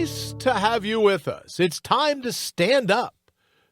nice to have you with us. It's time to stand up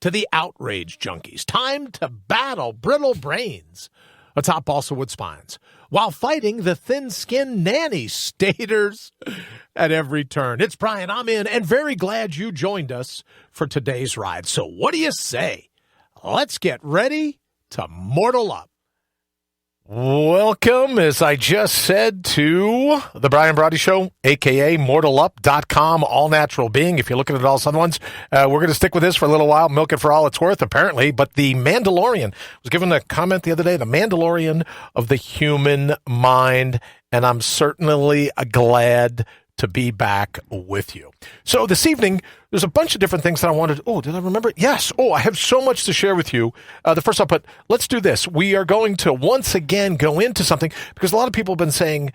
to the outrage junkies. Time to battle brittle brains atop balsa wood spines while fighting the thin-skinned nanny staters at every turn. It's Brian. I'm in, and very glad you joined us for today's ride. So what do you say? Let's get ready to mortal up. Welcome, as I just said, to the Brian Brawdy Show, a.k.a. MortalUp.com, all-natural being. If you're looking at all other ones, we're going to stick with this for a little while, milk it for all it's worth, apparently. But the Mandalorian was given a comment the other day, the Mandalorian of the human mind, and I'm certainly glad to be back with you. So this evening, there's a bunch of different things that I wanted. Oh, did I remember? Yes. Oh, I have so much to share with you. The first off, but let's do this. We are going to once again go into something because a lot of people have been saying,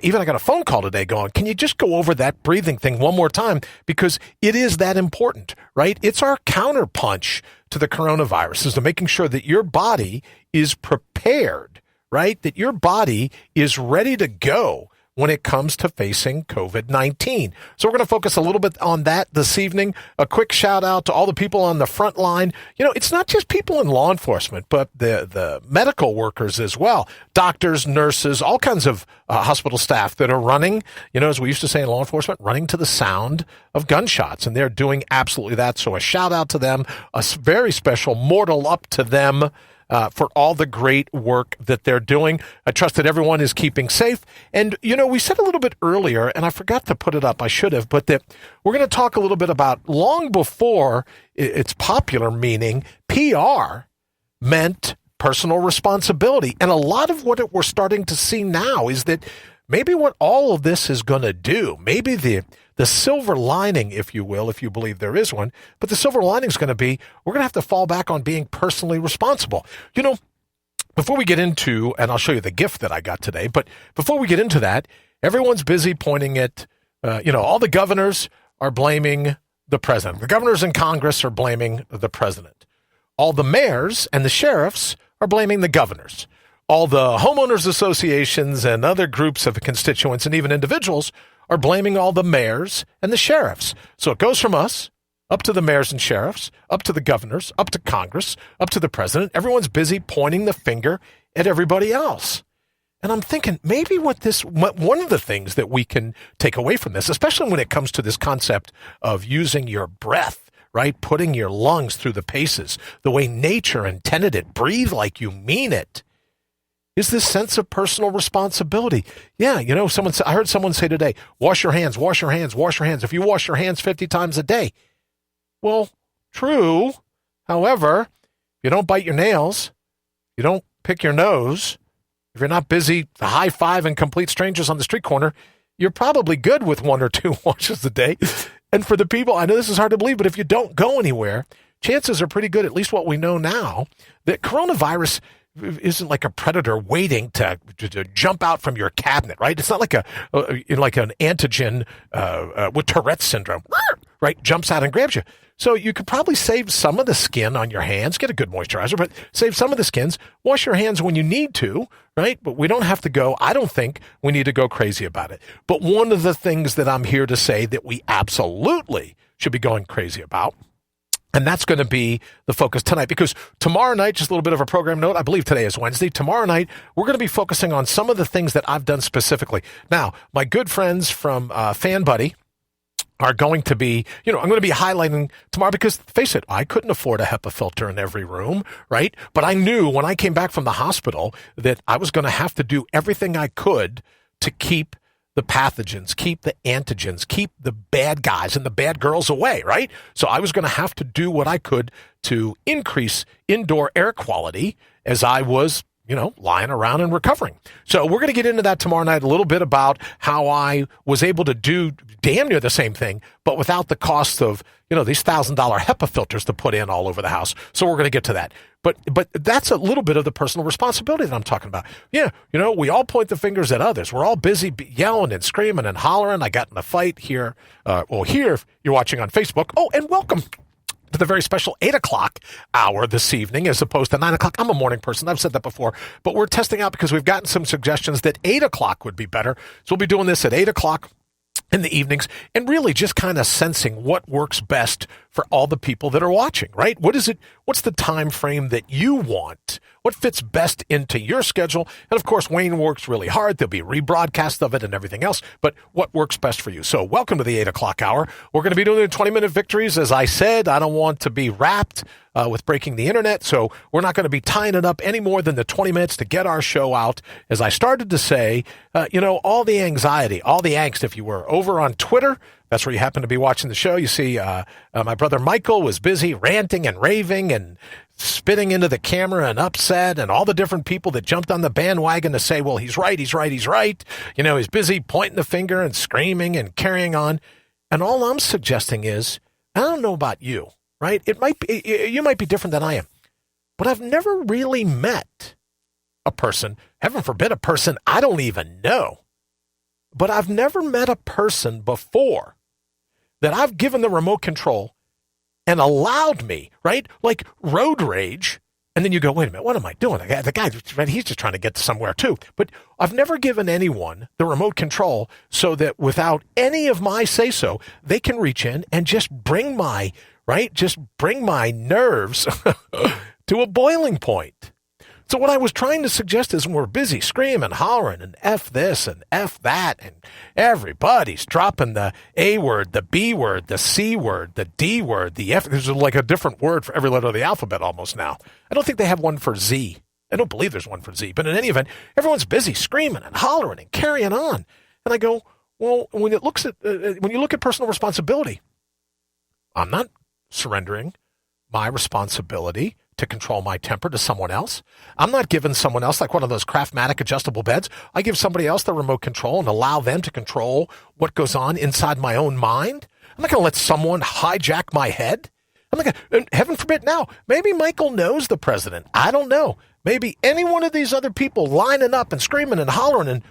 even I got a phone call today going, can you just go over that breathing thing one more time? Because it is that important, right? It's our counterpunch to the coronavirus, is to making sure that your body is prepared, right? That your body is ready to go when it comes to facing COVID-19. So we're going to focus a little bit on that this evening. A quick shout out to all the people on the front line. You know, it's not just people in law enforcement, but the medical workers as well. Doctors, nurses, all kinds of hospital staff that are running, you know, as we used to say in law enforcement, running to the sound of gunshots. And they're doing absolutely that. So a shout out to them, a very special mortal up to them. For all the great work that they're doing. I trust that everyone is keeping safe. And, you know, we said a little bit earlier, and I forgot to put it up, I should have, but that we're going to talk a little bit about long before its popular meaning, PR meant personal responsibility. And a lot of what we're starting to see now is that maybe what all of this is going to do, maybe the silver lining, if you will, if you believe there is one, but the silver lining is going to be we're going to have to fall back on being personally responsible. You know, before we get into, and I'll show you the gift that I got today, but before we get into that, everyone's busy pointing at, all the governors are blaming the president. The governors in Congress are blaming the president. All the mayors and the sheriffs are blaming the governors. All the homeowners associations and other groups of constituents and even individuals are blaming all the mayors and the sheriffs. So it goes from us up to the mayors and sheriffs, up to the governors, up to Congress, up to the president. Everyone's busy pointing the finger at everybody else. And I'm thinking maybe one of the things that we can take away from this, especially when it comes to this concept of using your breath, right? Putting your lungs through the paces, the way nature intended it, breathe like you mean it, is this sense of personal responsibility. Yeah, you know, I heard someone say today, wash your hands, wash your hands, wash your hands. If you wash your hands 50 times a day. Well, true. However, if you don't bite your nails, you don't pick your nose, if you're not busy high-fiving complete strangers on the street corner, you're probably good with 1 or 2 washes a day. And for the people, I know this is hard to believe, but if you don't go anywhere, chances are pretty good, at least what we know now, that coronavirus isn't like a predator waiting to jump out from your cabinet, right? It's not like like an antigen with Tourette's syndrome, right? Jumps out and grabs you. So you could probably save some of the skin on your hands, get a good moisturizer, but save some of the skins, wash your hands when you need to, right? But we don't have to go, I don't think we need to go crazy about it. But one of the things that I'm here to say that we absolutely should be going crazy about, and that's going to be the focus tonight, because tomorrow night, just a little bit of a program note, I believe today is Wednesday. Tomorrow night, we're going to be focusing on some of the things that I've done specifically. Now, my good friends from Fan Buddy are going to be, I'm going to be highlighting tomorrow because, face it, I couldn't afford a HEPA filter in every room, right? But I knew when I came back from the hospital that I was going to have to do everything I could to keep the pathogens, keep the antigens, keep the bad guys and the bad girls away, right? So I was going to have to do what I could to increase indoor air quality as I was, lying around and recovering. So we're going to get into that tomorrow night, a little bit about how I was able to do damn near the same thing, but without the cost of, these $1,000 HEPA filters to put in all over the house. So we're going to get to that. But that's a little bit of the personal responsibility that I'm talking about. Yeah, we all point the fingers at others. We're all busy yelling and screaming and hollering. I got in a fight here. Here, you're watching on Facebook. Oh, and welcome to the very special 8 o'clock hour this evening as opposed to 9 o'clock. I'm a morning person. I've said that before. But we're testing out because we've gotten some suggestions that 8 o'clock would be better. So we'll be doing this at 8 o'clock in the evenings, and really just kind of sensing what works best for all the people that are watching, right? What's the time frame that you want? What fits best into your schedule? And of course, Wayne works really hard. There'll be rebroadcast of it and everything else, but what works best for you? So welcome to the 8 o'clock hour. We're going to be doing the 20-minute victories. As I said, I don't want to be wrapped with breaking the internet, so we're not going to be tying it up any more than the 20 minutes to get our show out. As I started to say, all the anxiety, all the angst, if you were, over on Twitter. That's where you happen to be watching the show. You see my brother Michael was busy ranting and raving and spitting into the camera and upset, and all the different people that jumped on the bandwagon to say, well, he's right. He's busy pointing the finger and screaming and carrying on. And all I'm suggesting is, I don't know about you, right? You might be different than I am, but I've never really met a person, heaven forbid, a person I don't even know, but I've never met a person before that I've given the remote control and allowed me, right? Like road rage. And then you go, wait a minute, what am I doing? The guy, right, he's just trying to get to somewhere too. But I've never given anyone the remote control so that without any of my say-so, they can reach in and just bring my nerves to a boiling point. So what I was trying to suggest is when we're busy screaming, hollering, and F this and F that, and everybody's dropping the A word, the B word, the C word, the D word, the F. There's like a different word for every letter of the alphabet almost now. I don't think they have one for Z. I don't believe there's one for Z. But in any event, everyone's busy screaming and hollering and carrying on. And I go, well, when you look at personal responsibility, I'm not surrendering my responsibility to control my temper to someone else. I'm not giving someone else like one of those Craftmatic adjustable beds. I give somebody else the remote control and allow them to control what goes on inside my own mind. I'm not going to let someone hijack my head. I'm not going to, heaven forbid now, maybe Michael knows the president. I don't know. Maybe any one of these other people lining up and screaming and hollering and,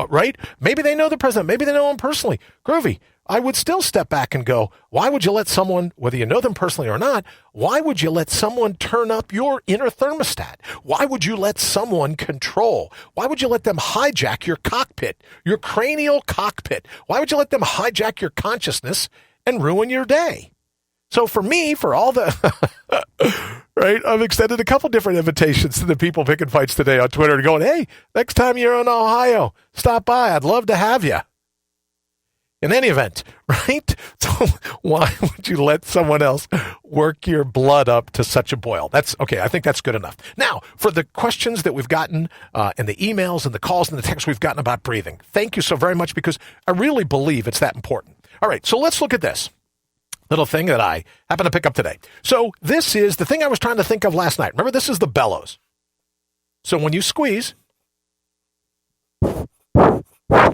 right? Maybe they know the president. Maybe they know him personally. Groovy. I would still step back and go, why would you let someone, whether you know them personally or not, why would you let someone turn up your inner thermostat? Why would you let someone control? Why would you let them hijack your cockpit, your cranial cockpit? Why would you let them hijack your consciousness and ruin your day? So for me, for all the, right, I've extended a couple different invitations to the people picking fights today on Twitter and going, hey, next time you're in Ohio, stop by. I'd love to have you. In any event, right? So why would you let someone else work your blood up to such a boil? That's okay. I think that's good enough. Now, for the questions that we've gotten and the emails and the calls and the texts we've gotten about breathing, thank you so very much because I really believe it's that important. All right, so let's look at this little thing that I happen to pick up today. So this is the thing I was trying to think of last night. Remember, this is the Bellows. So when you squeeze,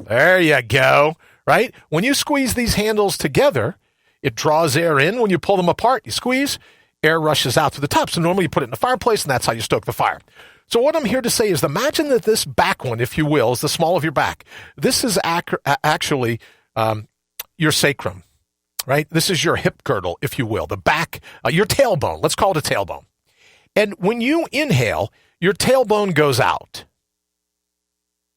there you go. Right? When you squeeze these handles together, it draws air in. When you pull them apart, you squeeze, air rushes out to the top. So normally you put it in the fireplace, and that's how you stoke the fire. So what I'm here to say is imagine that this back one, if you will, is the small of your back. This is actually your sacrum, right? This is your hip girdle, if you will, the back, your tailbone. Let's call it a tailbone. And when you inhale, your tailbone goes out.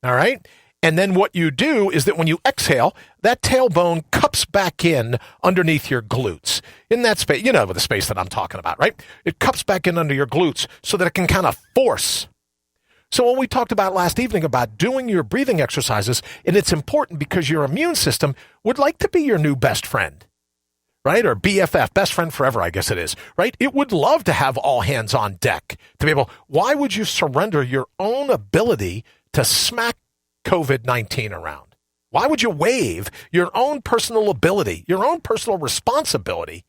All right? And then what you do is that when you exhale, that tailbone cups back in underneath your glutes. In that space, you know the space that I'm talking about, right? It cups back in under your glutes so that it can kind of force. So when we talked about last evening about doing your breathing exercises, and it's important because your immune system would like to be your new best friend, right? Or BFF, best friend forever, I guess it is, right? It would love to have all hands on deck to be able, why would you surrender your own ability to smack COVID-19 around? Why would you waive your own personal ability, your own personal responsibility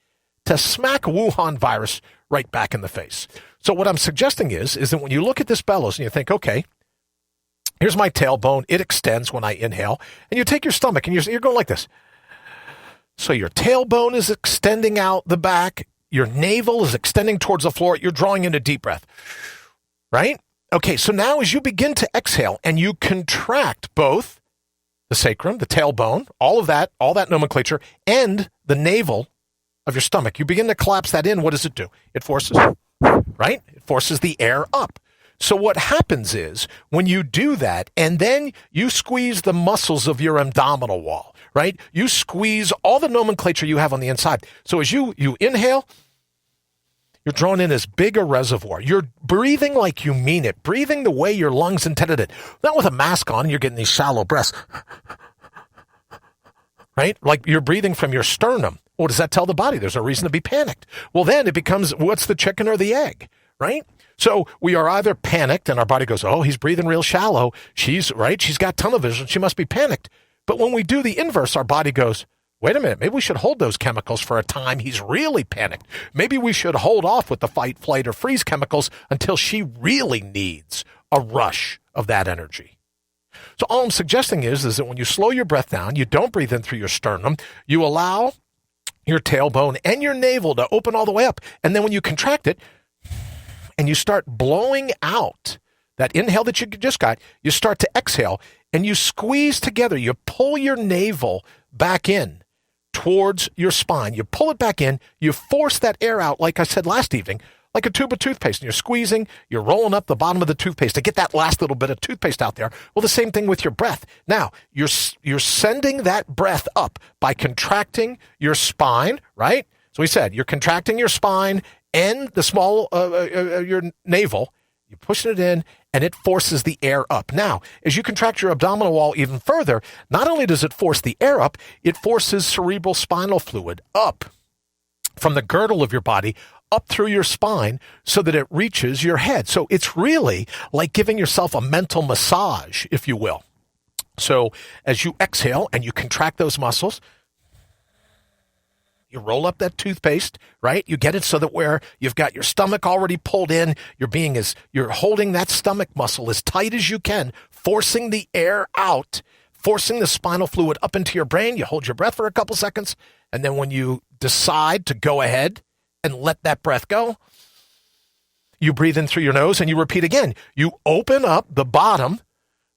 to smack Wuhan virus right back in the face? So what I'm suggesting is that when you look at this Bellows and you think, okay, here's my tailbone, it extends when I inhale, and you take your stomach and you're going like this. So your tailbone is extending out the back, your navel is extending towards the floor, you're drawing in a deep breath, right? Okay, so now as you begin to exhale and you contract both the sacrum, the tailbone, all that nomenclature, and the navel of your stomach, you begin to collapse that in. What does it do? It forces, right? It forces the air up. So what happens is when you do that and then you squeeze the muscles of your abdominal wall, right? You squeeze all the nomenclature you have on the inside. So as you inhale, you're drawing in as big a reservoir. You're breathing like you mean it, breathing the way your lungs intended it. Not with a mask on, you're getting these shallow breaths, right? Like you're breathing from your sternum. What does that tell the body? There's no reason to be panicked. Well, then it becomes, what's the chicken or the egg, right? So we are either panicked and our body goes, oh, he's breathing real shallow. She's got tunnel vision. She must be panicked. But when we do the inverse, our body goes, wait a minute, maybe we should hold those chemicals for a time. He's really panicked. Maybe we should hold off with the fight, flight, or freeze chemicals until she really needs a rush of that energy. So all I'm suggesting is that when you slow your breath down, you don't breathe in through your sternum, you allow your tailbone and your navel to open all the way up. And then when you contract it and you start blowing out that inhale that you just got, you start to exhale and you squeeze together. You pull your navel back in towards your spine. You pull it back in. You force that air out, like I said last evening, like a tube of toothpaste. And you're squeezing, you're rolling up the bottom of the toothpaste to get that last little bit of toothpaste out there. Well, the same thing with your breath. Now, you're sending that breath up by contracting your spine, right? So we said you're contracting your spine and the small, your navel. You're pushing it in, and it forces the air up. Now, as you contract your abdominal wall even further, not only does it force the air up, it forces cerebral spinal fluid up from the girdle of your body up through your spine so that it reaches your head. So it's really like giving yourself a mental massage, if you will. So as you exhale and you contract those muscles, you roll up that toothpaste, right? You get it so that where you've got your stomach already pulled in, you're holding that stomach muscle as tight as you can, forcing the air out, forcing the spinal fluid up into your brain. You hold your breath for a couple seconds, and then when you decide to go ahead and let that breath go, you breathe in through your nose and you repeat again. You open up the bottom,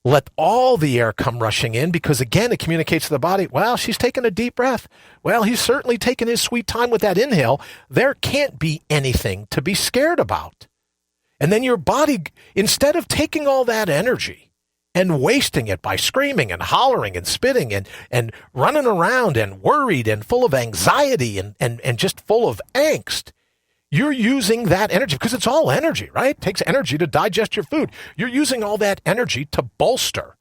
let all the air come rushing in because, again, it communicates to the body, well, she's taking a deep breath. Well, he's certainly taking his sweet time with that inhale. There can't be anything to be scared about. And then your body, instead of taking all that energy and wasting it by screaming and hollering and spitting and running around and worried and full of anxiety and just full of angst, you're using that energy, because it's all energy, right? It takes energy to digest your food. You're using all that energy to bolster,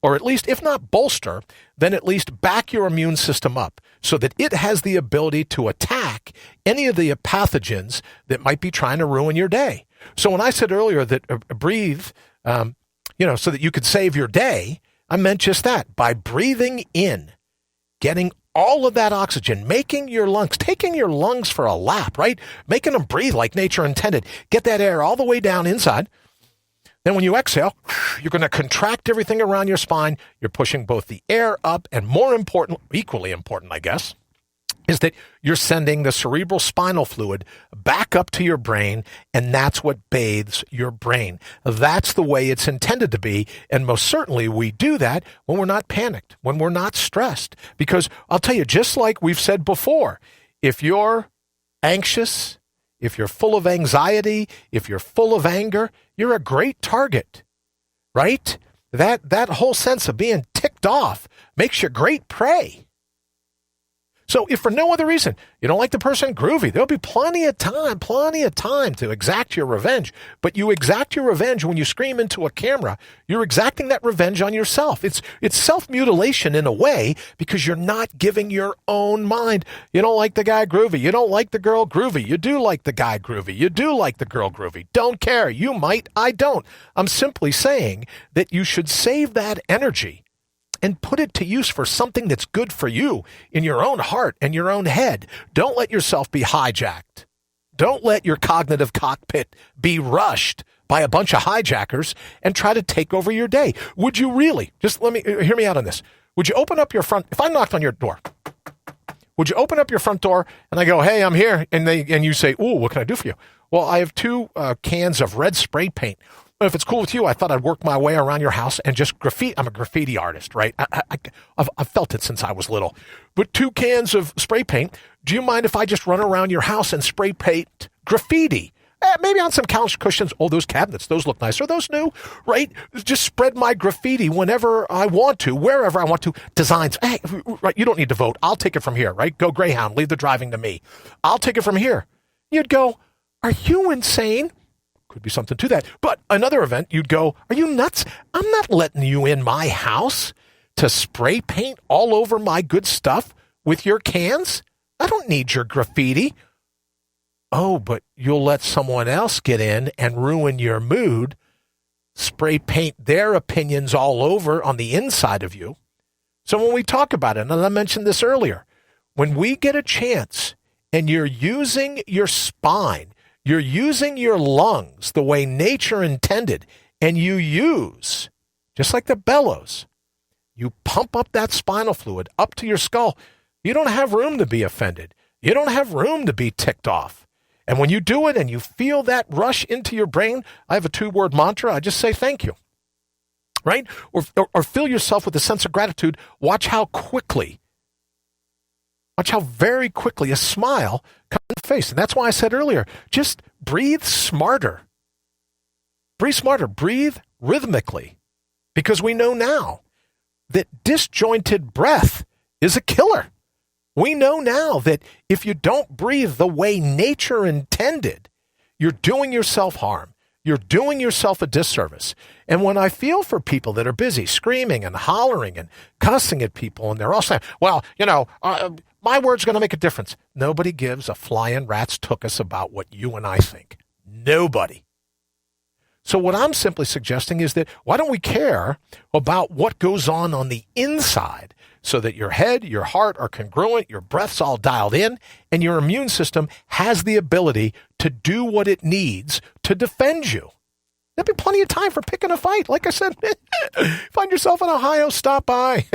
or at least, if not bolster, then at least back your immune system up so that it has the ability to attack any of the pathogens that might be trying to ruin your day. So when I said earlier that breathe, so that you could save your day, I meant just that. By breathing in, getting all of that oxygen, taking your lungs for a lap, right? Making them breathe like nature intended. Get that air all the way down inside. Then when you exhale, you're going to contract everything around your spine. You're pushing both the air up and, more important, equally important, I guess, is that you're sending the cerebral spinal fluid back up to your brain, and that's what bathes your brain. That's the way it's intended to be, and most certainly we do that when we're not panicked, when we're not stressed. Because I'll tell you, just like we've said before, if you're anxious, if you're full of anxiety, if you're full of anger, you're a great target, right? That whole sense of being ticked off makes you great prey. So if for no other reason you don't like the person, groovy, there'll be plenty of time to exact your revenge. But you exact your revenge when you scream into a camera. You're exacting that revenge on yourself. It's self-mutilation in a way, because you're not giving your own mind. You don't like the guy, groovy. You don't like the girl, groovy. You do like the guy, groovy. You do like the girl, groovy. Don't care. You might. I don't. I'm simply saying that you should save that energy and put it to use for something that's good for you in your own heart and your own head. Don't let yourself be hijacked. Don't let your cognitive cockpit be rushed by a bunch of hijackers and try to take over your day. Would you really, just hear me out on this. Would you open up your if I knocked on your door, would you open up your front door and I go, hey, I'm here, and you say, ooh, what can I do for you? Well, I have 2 cans of red spray paint. If it's cool with you, I thought I'd work my way around your house and just graffiti. I'm a graffiti artist, right? I've felt it since I was little. But 2 cans of spray paint, do you mind if I just run around your house and spray paint graffiti Maybe on some couch cushions. Oh, those cabinets, those look nice. Are those new? Right? Just spread my graffiti whenever I want to, wherever I want to. Designs. Hey, right, you don't need to vote. I'll take it from here, right? Go Greyhound. Leave the driving to me. I'll take it from here. You'd go, are you insane? Could be something to that. But another event, you'd go, are you nuts? I'm not letting you in my house to spray paint all over my good stuff with your cans. I don't need your graffiti. Oh, but you'll let someone else get in and ruin your mood, spray paint their opinions all over on the inside of you. So when we talk about it, and I mentioned this earlier, when we get a chance and you're using your spine, you're using your lungs the way nature intended, and you use, just like the Bellows, you pump up that spinal fluid up to your skull, you don't have room to be offended. You don't have room to be ticked off. And when you do it and you feel that rush into your brain, I have a 2-word mantra. I just say thank you, right? Or fill yourself with a sense of gratitude. Watch how very quickly a smile comes to the face. And that's why I said earlier, just breathe smarter. Breathe smarter. Breathe rhythmically. Because we know now that disjointed breath is a killer. We know now that if you don't breathe the way nature intended, you're doing yourself harm. You're doing yourself a disservice. And when I feel for people that are busy screaming and hollering and cussing at people, and they're all saying, well, my word's going to make a difference. Nobody gives a flying rat's tuchus about what you and I think. Nobody. So what I'm simply suggesting is that why don't we care about what goes on the inside, so that your head, your heart are congruent, your breath's all dialed in, and your immune system has the ability to do what it needs to defend you. There'll be plenty of time for picking a fight. Like I said, find yourself in Ohio, stop by.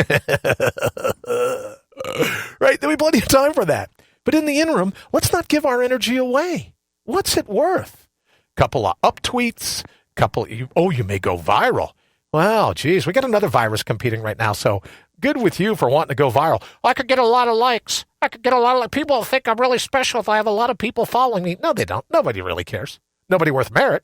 Right? There'll be plenty of time for that. But in the interim, let's not give our energy away. What's it worth? Couple of up tweets, you may go viral. Well, geez, we got another virus competing right now, so good with you for wanting to go viral. I could get a lot of likes. People will think I'm really special if I have a lot of people following me. No, they don't. Nobody really cares. Nobody worth merit.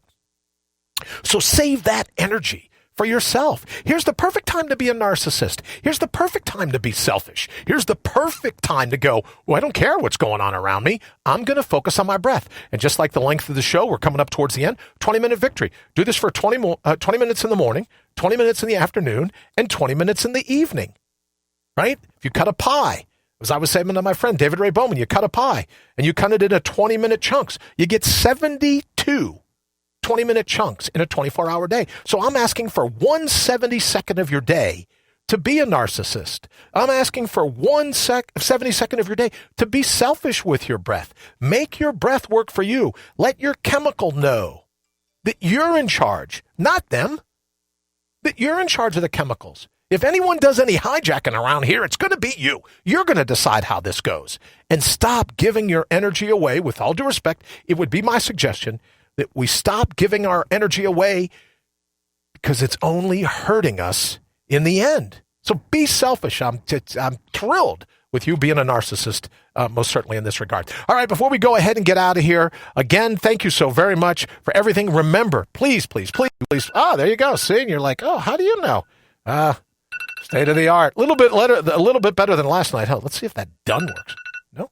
So save that energy for yourself. Here's the perfect time to be a narcissist. Here's the perfect time to be selfish. Here's the perfect time to go, well, I don't care what's going on around me. I'm going to focus on my breath. And just like the length of the show, we're coming up towards the end, 20-minute victory. Do this for 20 minutes in the morning, 20 minutes in the afternoon, and 20 minutes in the evening, right? If you cut a pie, as I was saying to my friend David Ray Bowman, you cut a pie and you cut it into 20-minute chunks. You get 72 20-minute chunks in a 24-hour day. So I'm asking for 1/72 of your day to be a narcissist. I'm asking for 1/72 of your day to be selfish with your breath. Make your breath work for you. Let your chemical know that you're in charge, not them, that you're in charge of the chemicals. If anyone does any hijacking around here, it's going to be you. You're going to decide how this goes. And stop giving your energy away. With all due respect, it would be my suggestion that we stop giving our energy away because it's only hurting us in the end. So be selfish. I'm thrilled with you being a narcissist, most certainly in this regard. All right, before we go ahead and get out of here, again, thank you so very much for everything. Remember, please. Oh, there you go. See, and you're like, oh, how do you know? State of the art. A little bit better than last night. Huh? Let's see if that done works. No.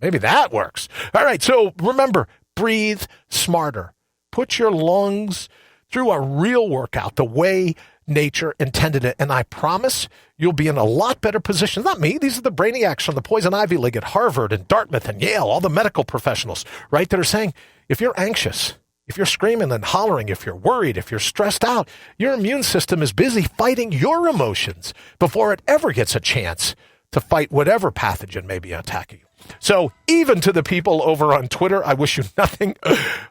Maybe that works. All right, so remember, breathe smarter. Put your lungs through a real workout the way nature intended it. And I promise you'll be in a lot better position. Not me. These are the brainiacs from the Poison Ivy League at Harvard and Dartmouth and Yale, all the medical professionals, right, that are saying, if you're anxious, if you're screaming and hollering, if you're worried, if you're stressed out, your immune system is busy fighting your emotions before it ever gets a chance to fight whatever pathogen may be attacking you. So even to the people over on Twitter, I wish you nothing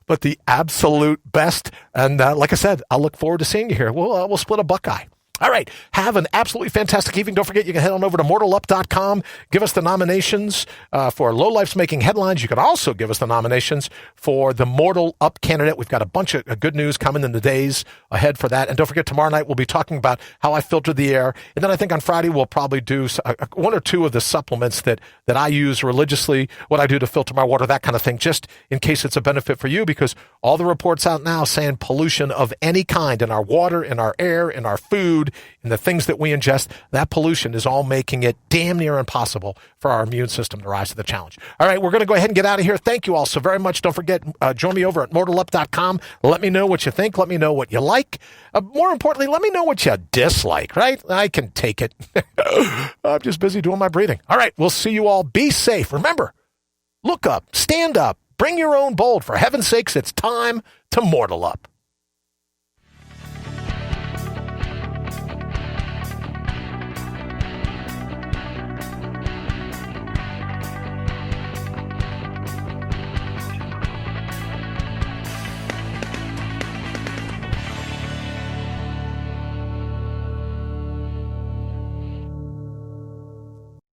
but the absolute best. And like I said, I'll look forward to seeing you here. We'll split a Buckeye. All right. Have an absolutely fantastic evening. Don't forget, you can head on over to mortalup.com. Give us the nominations for Low Life's Making Headlines. You can also give us the nominations for the Mortal Up candidate. We've got a bunch of good news coming in the days ahead for that. And don't forget, tomorrow night we'll be talking about how I filter the air. And then I think on Friday we'll probably do one or two of the supplements that I use religiously, what I do to filter my water, that kind of thing, just in case it's a benefit for you, because all the reports out now saying pollution of any kind in our water, in our air, in our food, and the things that we ingest, that pollution is all making it damn near impossible for our immune system to rise to the challenge. All right, we're going to go ahead and get out of here. Thank you all so very much. Don't forget, join me over at mortalup.com. Let me know what you think. Let me know what you like. More importantly, let me know what you dislike, right? I can take it. I'm just busy doing my breathing. All right, we'll see you all. Be safe. Remember, look up, stand up, bring your own bold. For heaven's sakes, it's time to mortal up.